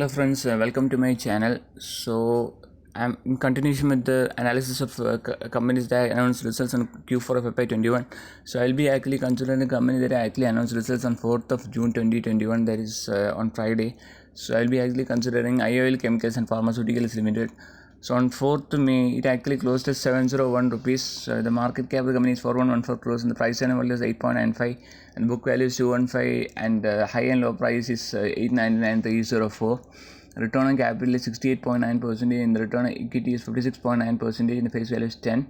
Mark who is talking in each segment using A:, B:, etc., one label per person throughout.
A: Hello friends, welcome to my channel. So I'm in continuation with the analysis of companies that announced results on Q4 of Fy21. So I'll be actually considering the company that actually announced results on 4th of June 2021, that is on Friday. So I'll be actually considering IOL Chemicals and Pharmaceuticals Ltd. So on 4th May, it actually closed at 701 rupees. The market cap of the company is 4114 crores and the price and value is 8.95 and book value is 215 and high and low price is 899,304. Return on capital is 68.9% and the return on equity is 56.9% and the face value is 10.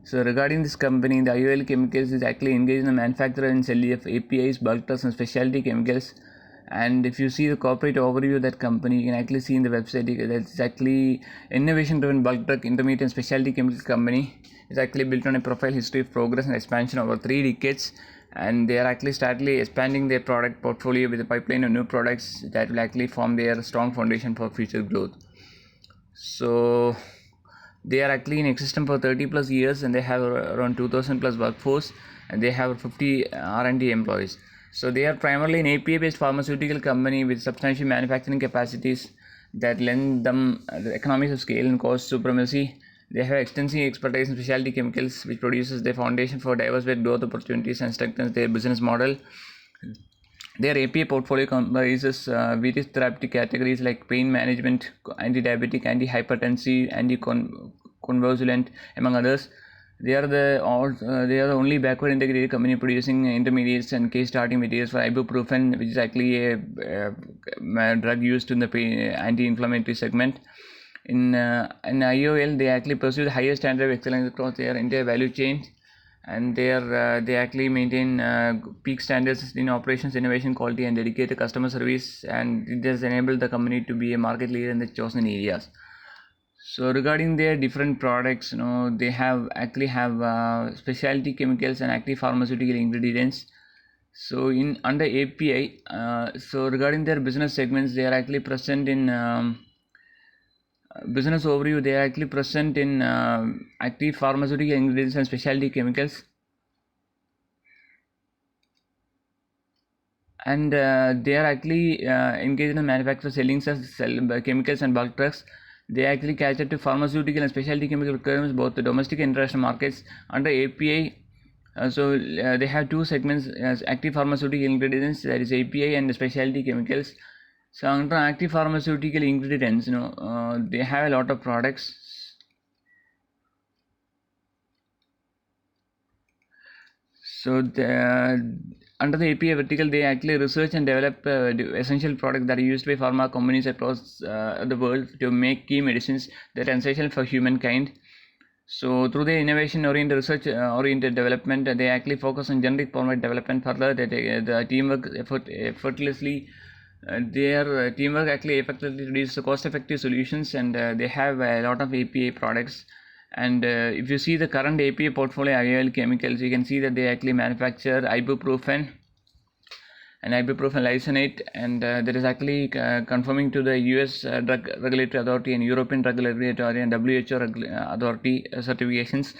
A: So regarding this company, the IOL Chemicals is actually engaged in the manufacture and selling of APIs, bulk drugs and specialty chemicals. And if you see the corporate overview of that company, you can actually see in the website that it's actually innovation driven bulk drug intermediate and specialty chemical company. It's actually built on a profile history of progress and expansion over 3 decades, and they are actually steadily expanding their product portfolio with a pipeline of new products that will actually form their strong foundation for future growth. So they are actually in existence for 30 plus years and they have around 2000 plus workforce and they have 50 R&D employees. So they are primarily an API based pharmaceutical company with substantial manufacturing capacities that lend them the economies of scale and cost supremacy. They have extensive expertise in specialty chemicals, which produces the foundation for diversified growth opportunities and strengthens their business model. Their API portfolio comprises various therapeutic categories like pain management, anti-diabetic, anti-hypertensive, anti-convulsant, among others. They are the only backward integrated company producing intermediates and case starting materials for Ibupuren, which is actually a drug used in the anti-inflammatory segment. In IOL, they actually pursue the highest standard of excellence across their entire value chain, and they actually maintain peak standards in operations, innovation, quality, and dedicated customer service, and it has enabled the company to be a market leader in the chosen areas. So regarding their different products, they have specialty chemicals and active pharmaceutical ingredients. So under API, so regarding their business segments, they are actually present in business overview. They are actually present in active pharmaceutical ingredients and specialty chemicals, and they are actually engaged in the manufacture, selling chemicals and bulk drugs. They actually cater to pharmaceutical and specialty chemical requirements, both the domestic and international markets. Under API, they have 2 segments as active pharmaceutical ingredients, that is API, and specialty chemicals. So under active pharmaceutical ingredients, they have a lot of products. So under the API vertical, they actually research and develop essential products that are used by pharma companies across the world to make key medicines that are essential for humankind. So through their innovation-oriented, research-oriented development, they actually focus on generic format development. Further, the teamwork effortlessly. Their teamwork actually effectively produces cost-effective solutions, and they have a lot of API products. And if you see the current API portfolio IOL Chemicals, you can see that they actually manufacture Ibuprofen and Ibuprofen lysate, and that is actually conforming to the US Drug Regulatory Authority and European Drug Regulatory Authority and WHO Authority certifications.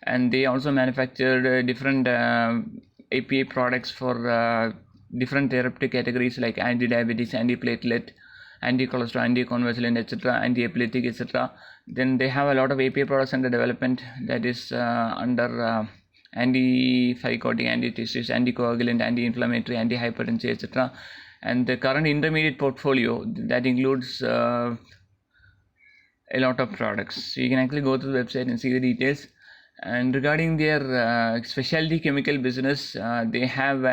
A: And they also manufactured different API products for different therapeutic categories like anti-diabetes, anti-platelet, anti-cholesterol, anti-convulsant, etc., anti-epileptic, etc. Then they have a lot of API products under development, that is under anti-psychotic, anti-testis, anticoagulant, anti-inflammatory, anti-hypertensive, etc. And the current intermediate portfolio that includes a lot of products. So you can actually go to the website and see the details. And regarding their specialty chemical business, they have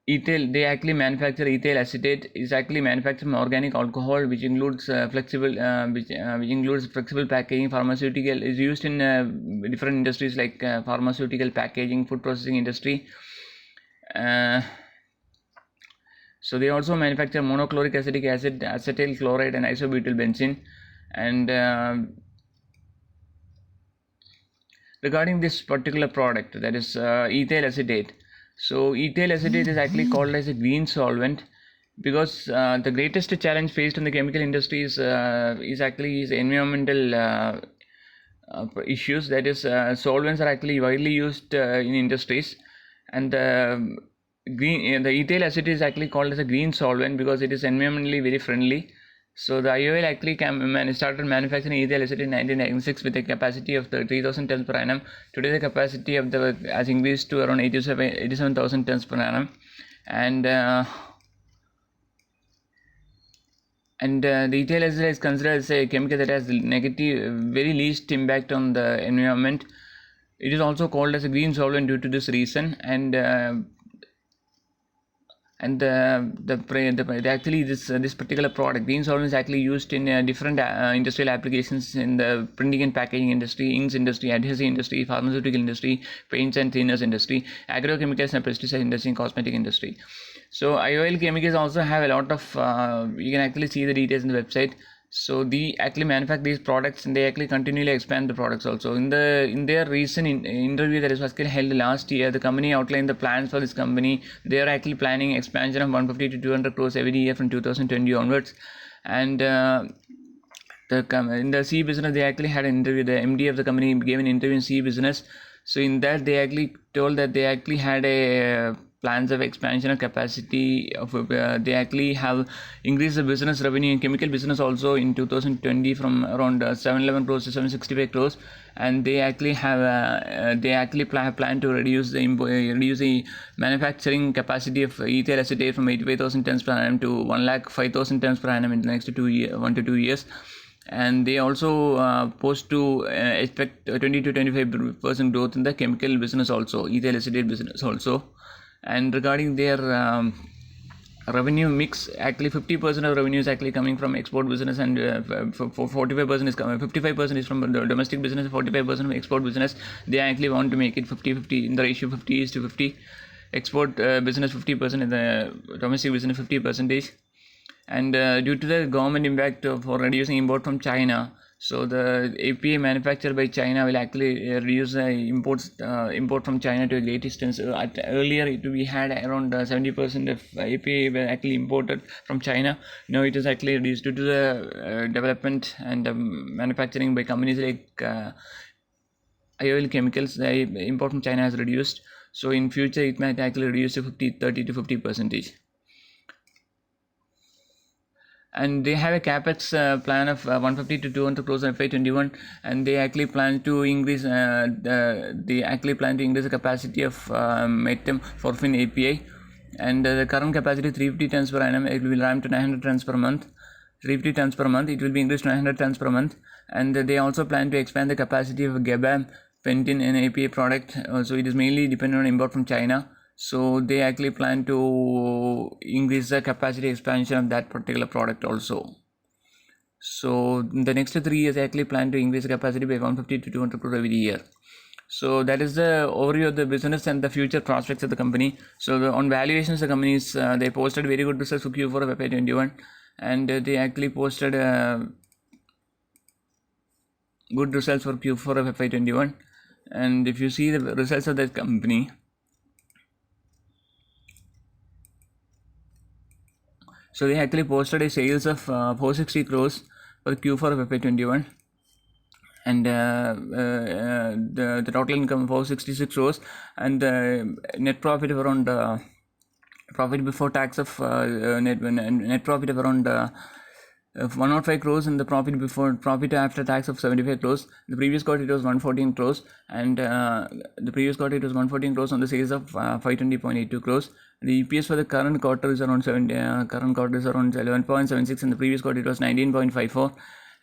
A: they actually manufacture ethyl acetate. Is actually manufactured from organic alcohol, which includes flexible packaging. Pharmaceutical is used in different industries like pharmaceutical packaging, food processing industry. So they also manufacture monochloric acetic acid, acetyl chloride, and isobutyl benzene. And regarding this particular product, that is ethyl acetate. So ethyl acetate is actually called as a green solvent because the greatest challenge faced in the chemical industry is environmental issues. That is, solvents are actually widely used in industries, and the ethyl acetate is actually called as a green solvent because it is environmentally very friendly. So the IOL actually started manufacturing ethyl acetate in 1996 with a capacity of 3,000 tons per annum. Today the capacity of the has increased to around 87,000 tons per annum, and the ethyl acetate is considered as a chemical that has very least impact on the environment. It is also called as a green solvent due to this reason, actually this particular product, green solvent, is actually used in different industrial applications in the printing and packaging industry, inks industry, adhesive industry, pharmaceutical industry, paints and thinners industry, agrochemicals and pesticide industry, and cosmetic industry. So IOL Chemicals also have a lot of you can actually see the details in the website. So they actually manufacture these products, and they actually continually expand the products also. In their recent interview that was held last year, the company outlined the plans for this company. They are actually planning expansion of 150 to 200 crores every year from 2020 onwards. And in the C business, they actually had an interview. The MD of the company gave an interview in C business. So in that, they actually told that they actually had a plans of expansion of capacity of they actually have increased the business revenue in chemical business also in 2020 from around 711 crores to 765 crores, and they actually have plan to reduce the manufacturing capacity of ethyl acetate from 85,000 tons per annum to 105,000 tons per annum in the next 1 to 2 years. And they also post to expect 20 to 25% growth in the chemical business also, ethyl acetate business also. And regarding their revenue mix, actually 50% of revenue is actually coming from export business, and 45% is coming, 55% is from the domestic business, 45% from export business. They actually want to make it 50-50 in the ratio 50 is to 50. Export business 50%, in the domestic business 50%. And due to the government impact for reducing import from China, so the API manufactured by China will actually reduce the import from China to a great extent. Earlier we had around 70% of API were actually imported from China. Now it is actually reduced due to the development and manufacturing by companies like IOL Chemicals. The import from China has reduced. So in future it might actually reduce to 30 to 50%. And they have a capex plan of 150 to 200 crores in Fy21, and they actually plan to increase the capacity of metformin API, and the current capacity 350 tons per annum. It will ramp to 900 tons per month. 350 tons per month. It will be increased to 900 tons per month, and they also plan to expand the capacity of Gebam pentin and API product. So it is mainly dependent on import from China. So they actually plan to increase the capacity expansion of that particular product also. So in the next 3 years, they actually plan to increase the capacity by 150 to 200 crore every year. So that is the overview of the business and the future prospects of the company. So on valuations, the companies they posted very good results for Q4 of FY21, and they actually posted good results for Q4 of FY21. And if you see the results of that company, so they actually posted a sales of 460 crores for Q4 of FY21, and the total income 466 crores, and the net profit of around profit before tax of net profit of around 105 crores, and the profit after tax of 75 crores. The previous quarter it was 114 crores, and the previous quarter it was 114 crores on the sales of 520.82 crores. The EPS for the current quarter is around 11.76, and the previous quarter it was 19.54.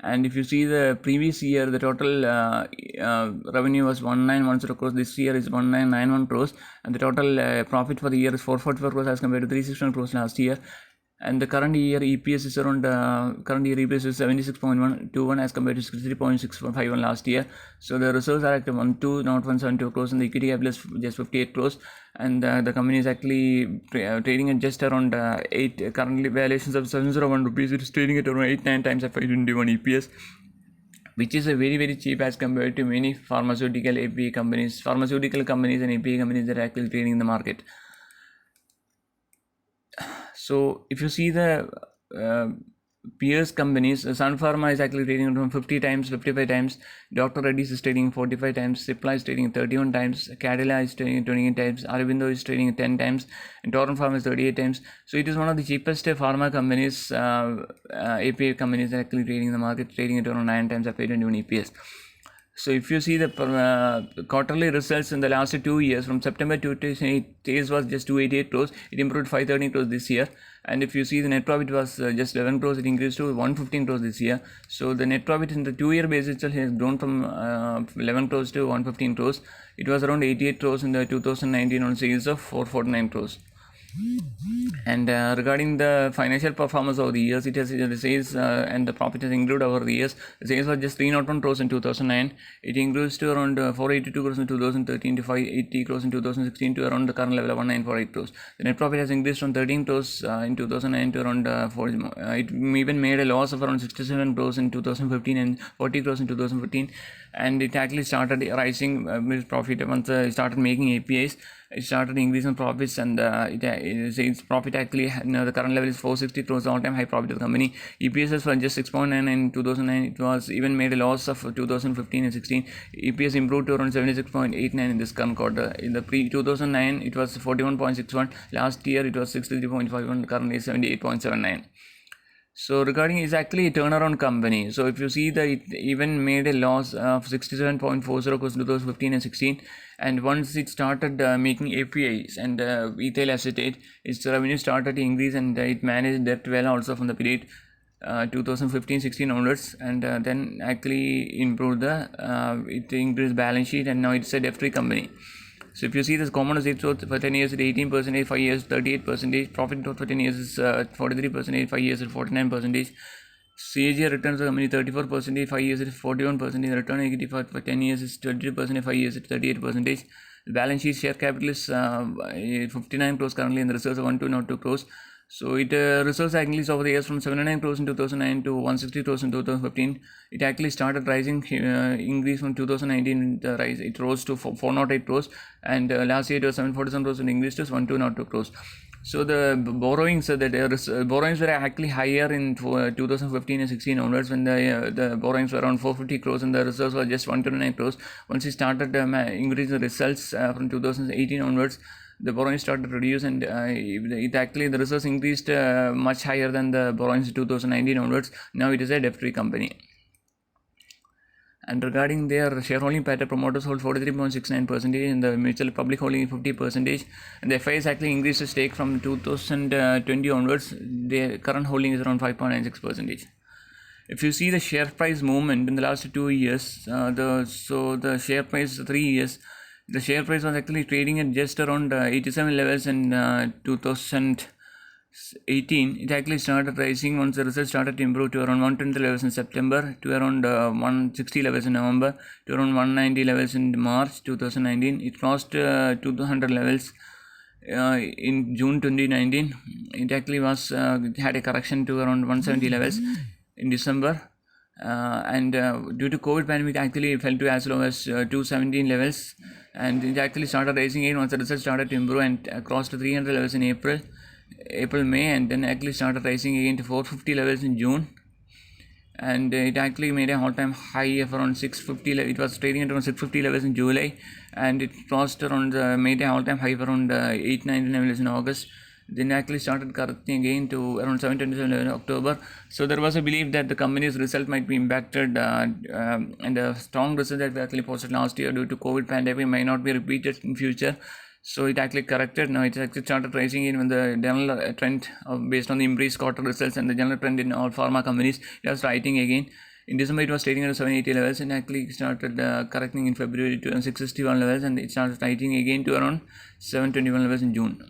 A: And if you see the previous year, the total revenue was 1910 crores. This year is 1991 crores, and the total profit for the year is 444 crores as compared to 361 crores last year. And the current year EPS is around EPS is 76.121 as compared to 63.651 last year. So the reserves are at 1,201.72 crores, and the equity capital is just 58 crores. And the company is actually trading at just around 8 currently valuations of 701 rupees. It is trading at around 8-9 times FY21 EPS, which is a very very cheap as compared to many pharmaceutical and API companies that are actually trading in the market. So if you see the peers companies, Sun Pharma is actually trading around 50 times, 55 times. Dr. Reddy's is trading 45 times. Cipla is trading 31 times. Cadila is trading 28 times. Aurobindo is trading 10 times. And Torrent Pharma is 38 times. So it is one of the cheapest pharma companies, API companies actually trading in the market, trading at around 9 times Fy21 EPS. So if you see the quarterly results in the last 2 years, from September 2008, sales was just 288 crores. It improved 513 crores this year. And if you see the net profit was just 11 crores, it increased to 115 crores this year. So the net profit in the 2-year basis itself has grown from 11 crores to 115 crores. It was around 88 crores in the 2019 on sales of 449 crores. And regarding the financial performance of the years, it has the sales and the profit has improved over the years. The sales was just 301 crores in 2009. It increased to around 482 crores in 2013 to 580 crores in 2016 to around the current level of 1948 crores. The net profit has increased from 13 crores in 2009 to around 40. It even made a loss of around 67 crores in 2015 and 40 crores in 2015. And it actually started rising with profit once it started making APIs. It started increasing profits, and its profit actually, the current level is 460 crores, all-time high profit of the company. EPS was just 6.9 in 2009. It was even made a loss of 2015 and 16. EPS improved to around 76.89 in this current quarter. In the pre-2009, it was 41.61. Last year, it was 63.51. Currently, 78.79. So regarding, it's actually a turnaround company. So if you see that it even made a loss of 67.40 crores in 2015 and 16, and once it started making APIs and ethyl acetate, its revenue started to increase, and it managed debt well also from the period 2015-16 onwards, and then actually improved it increased balance sheet, and now it's a debt-free company. So if you see this common growth for 10 years at 18%, 5 years 38%, profit growth for 10 years is 43%, 5 years at 49%, CAGR returns of the company 34%, 5 years at 41%, return on equity for 10 years is 22%, 5 years at 38%. The balance sheet share capital is 59 crores currently, and the reserves are 1202 crores. So it reserves increased over the years from 79 crores in 2009 to 160 crores in 2015. It actually started rising, increase from 2019. It rose to 408 crores, and last year it was 747 crores and increased to 1202 crores. So the borrowings, borrowings were actually higher in 2015 and 16 onwards, when the borrowings were around 450 crores and the reserves were just 129 crores. Once it started increasing the results from 2018 onwards, the borrowing started to reduce, and it actually, the reserves increased much higher than the borrowings in 2019 onwards. Now it is a debt-free company. And regarding their shareholding pattern, promoters hold 43.69%, and the mutual public holding 50%, and the FIs actually increased the stake from 2020 onwards. Their current holding is around 5.96%. If you see the share price movement in the last 2 years, the share price 3 years, the share price was actually trading at just around 87 levels in 2018. It actually started rising once the results started to improve to around 120 levels in September, to around 160 levels in November, to around 190 levels in March 2019. It crossed 200 levels in June 2019. It actually was it had a correction to around 170 levels in December. And due to COVID pandemic, actually fell to as low as 217 levels, and it actually started rising again once the results started to improve, and crossed to 300 levels in April, May, and then actually started rising again to 450 levels in June, and it actually made an all-time high of around 650. It was trading at around 650 levels in July, and it crossed around made an all-time high of around 890 levels in August. Then actually started correcting again to around 727 in October. So there was a belief that the company's result might be impacted, and the strong result that we actually posted last year due to COVID pandemic may not be repeated in future. So it actually corrected. Now it actually started rising in when the general trend based on the increased quarter results and the general trend in all pharma companies, it was rising again. In December, it was trading at 780 levels, and actually started correcting in February to 661 levels, and it started rising again to around 721 levels in June.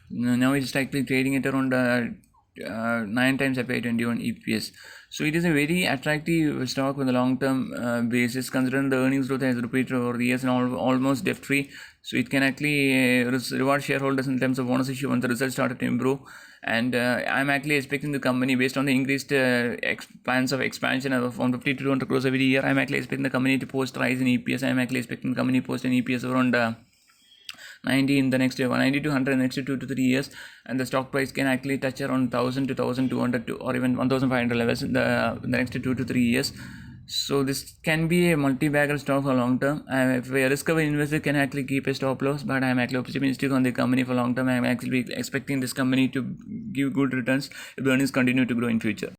A: Now it is actually trading at around 9 times Fy21 EPS. So it is a very attractive stock on the long-term basis, considering the earnings growth has repeated over the years and almost debt-free. So it can actually reward shareholders in terms of bonus issue once the results started to improve. And I'm actually expecting the company, based on the increased plans of expansion of 150 to 200 crores every year, I'm actually expecting the company to post rise in EPS. I'm actually expecting the company to post an EPS around 90 in the next year, 90 to 100 in the next 2 to 3 years, and the stock price can actually touch around 1000 to 1200 to, or even 1500 levels in the next 2 to 3 years. So this can be a multi-bagger stock for long term. If a risk-away investor can actually keep a stop loss, but I'm actually optimistic on the company for long term. I'm actually expecting this company to give good returns if earnings continue to grow in future.